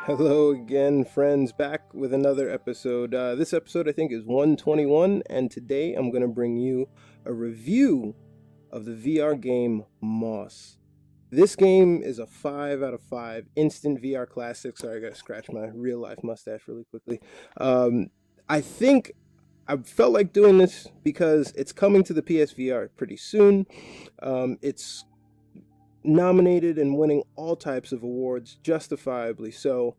Hello again, friends, back with another episode. This episode I think is 121, and today I'm going to bring you a review of the VR game Moss. This game is a 5 out of 5 instant VR classic. Sorry, I got to scratch my real life mustache really quickly. I think I felt like doing this because it's coming to the PSVR pretty soon. It's nominated and winning all types of awards, justifiably so,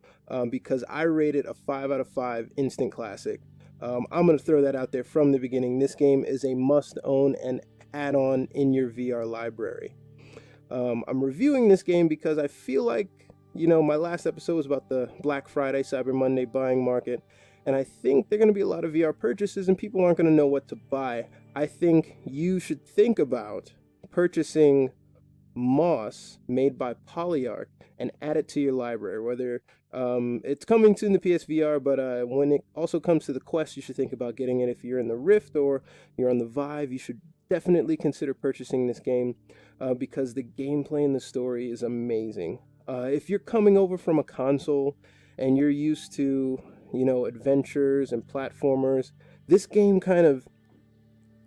because I rate it a 5 out of 5 instant classic. I'm going to throw that out there from the beginning. This game is a must own and add on in your VR library. I'm reviewing this game because I feel like, my last episode was about the Black Friday, Cyber Monday buying market, and I think there are going to be a lot of VR purchases and people aren't going to know what to buy. I think you should think about purchasing Moss made by Polyarc and add it to your library. Whether it's coming soon to PSVR, but when it also comes to the Quest, you should think about getting it. If you're in the Rift or you're on the Vive, you should definitely consider purchasing this game because the gameplay and the story is amazing. If you're coming over from a console and you're used to, adventures and platformers, this game kind of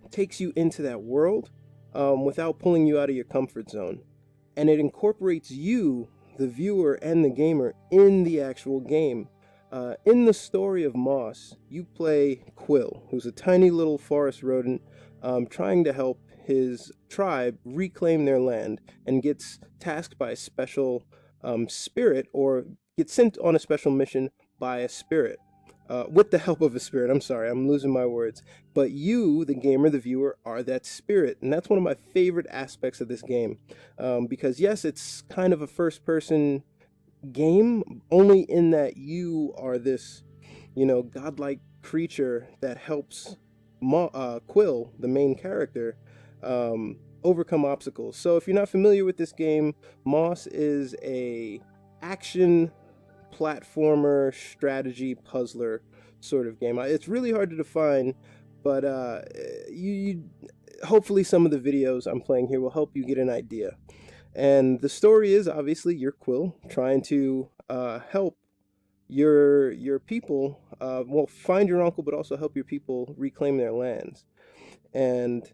takes you into that world without pulling you out of your comfort zone. And it incorporates you, the viewer and the gamer, in the actual game. In the story of Moss, you play Quill, who's a tiny little forest rodent trying to help his tribe reclaim their land, and gets tasked by a special spirit, or gets sent on a special mission by a spirit. With the help of a spirit. I'm sorry, I'm losing my words. But you, the gamer, the viewer, are that spirit. And that's one of my favorite aspects of this game. Because yes, it's kind of a first-person game, only in that you are this, godlike creature that helps Quill, the main character, overcome obstacles. So if you're not familiar with this game, Moss is a action platformer strategy puzzler sort of game. It's really hard to define, but you hopefully some of the videos I'm playing here will help you get an idea. And the story is obviously you're Quill trying to help your people, find your uncle, but also help your people reclaim their lands. And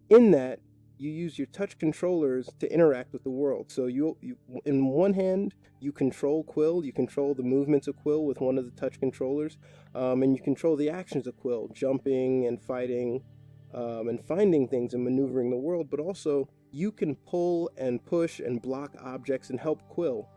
in that, you use your touch controllers to interact with the world. So you in one hand, you control Quill, you control the movements of Quill with one of the touch controllers, and you control the actions of Quill, jumping and fighting, and finding things and maneuvering the world, but also you can pull and push and block objects and help Quill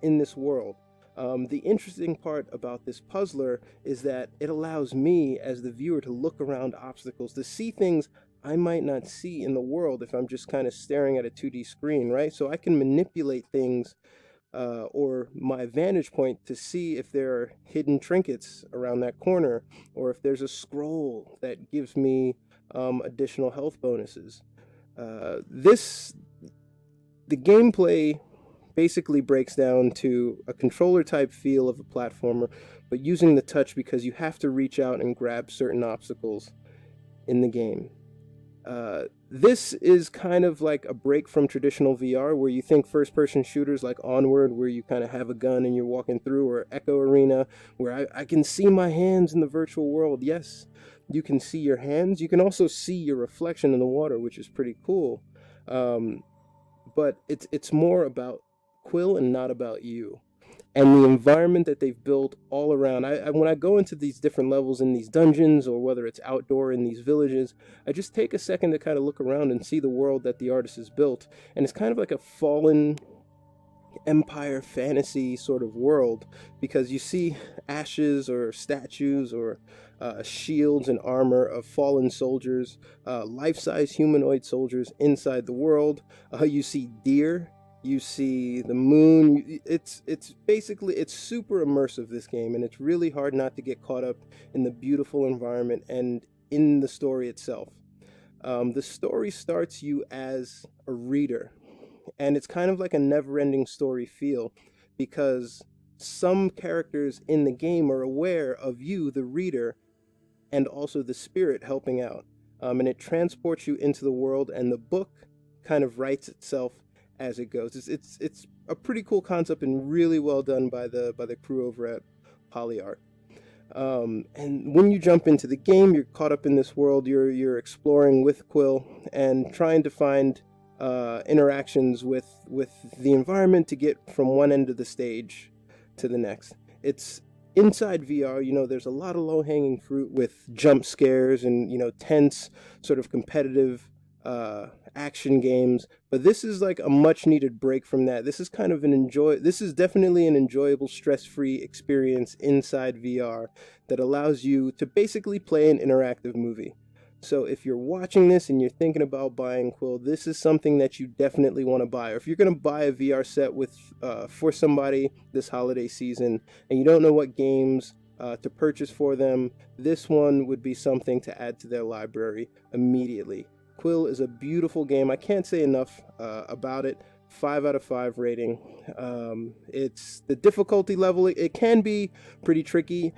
in this world. The interesting part about this puzzler is that it allows me as the viewer to look around obstacles, to see things I might not see in the world if I'm just kind of staring at a 2D screen, right? So I can manipulate things or my vantage point to see if there are hidden trinkets around that corner, or if there's a scroll that gives me additional health bonuses. The gameplay basically breaks down to a controller type feel of a platformer, but using the touch because you have to reach out and grab certain obstacles in the game. This is kind of like a break from traditional VR, where you think first-person shooters like Onward, where you kind of have a gun and you're walking through, or Echo Arena, where I can see my hands in the virtual world. Yes, you can see your hands. You can also see your reflection in the water, which is pretty cool. But it's more about Quill and not about you. And the environment that they've built all around. When I go into these different levels in these dungeons, or whether it's outdoor in these villages, I just take a second to kind of look around and see the world that the artist has built. And it's kind of like a fallen empire fantasy sort of world, because you see ashes or statues or shields and armor of fallen soldiers, life-size humanoid soldiers inside the world. You see deer. You see the moon. It's basically, it's super immersive, this game, and it's really hard not to get caught up in the beautiful environment and in the story itself. The story starts you as a reader, and it's kind of like a never-ending story feel, because some characters in the game are aware of you, the reader, and also the spirit helping out. And it transports you into the world, and the book kind of writes itself as it goes. It's a pretty cool concept and really well done by the crew over at Polyarc. And when you jump into the game, you're caught up in this world. You're exploring with Quill and trying to find interactions with the environment to get from one end of the stage to the next. It's inside VR, there's a lot of low-hanging fruit with jump scares and, tense, sort of competitive action games. But this is like a much-needed break from that. This is this is definitely an enjoyable, stress-free experience inside VR that allows you to basically play an interactive movie. So if you're watching this and you're thinking about buying Quill, this is something that you definitely want to buy. Or if you're going to buy a VR set for somebody this holiday season and you don't know what games to purchase for them, this one would be something to add to their library immediately. Quill is a beautiful game. I can't say enough about it. 5 out of 5 rating. It's the difficulty level. It can be pretty tricky.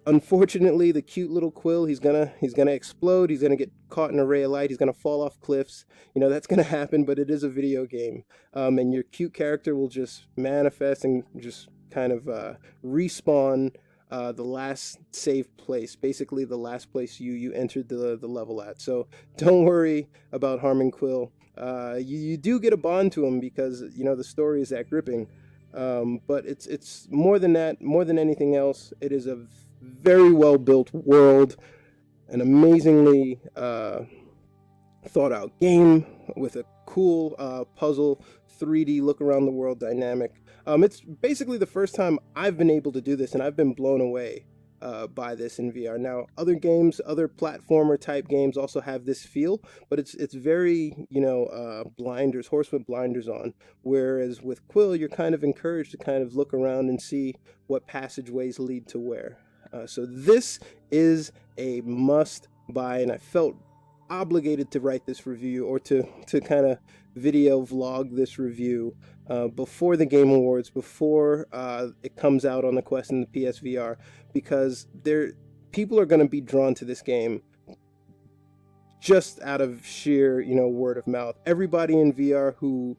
Unfortunately, the cute little Quill, he's gonna explode. He's gonna get caught in a ray of light. He's gonna fall off cliffs. That's gonna happen. But it is a video game, and your cute character will just manifest and just kind of respawn the last safe place, basically the last place you entered the level at. So don't worry about harming Quill. You do get a bond to him because the story is that gripping. But it's more than that. More than anything else, it is a very well built world, an amazingly thought out game with a cool puzzle 3D look around the world dynamic. It's basically the first time I've been able to do this, and I've been blown away by this in VR. Now, other games, other platformer type games also have this feel, but it's very, blinders, horse with blinders on. Whereas with Quill, you're kind of encouraged to kind of look around and see what passageways lead to where. So this is a must buy, and I felt obligated to write this review, or to kind of video vlog this review before the Game Awards, before it comes out on the Quest and the PSVR, because people are going to be drawn to this game just out of sheer, word of mouth. Everybody in VR who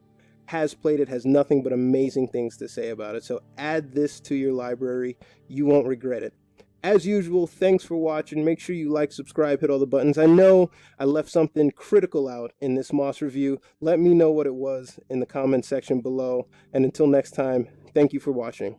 has played it has nothing but amazing things to say about it. So add this to your library. You won't regret it. As usual, thanks for watching. Make sure you like, subscribe, hit all the buttons. I know I left something critical out in this Moss review. Let me know what it was in the comment section below. And until next time, thank you for watching.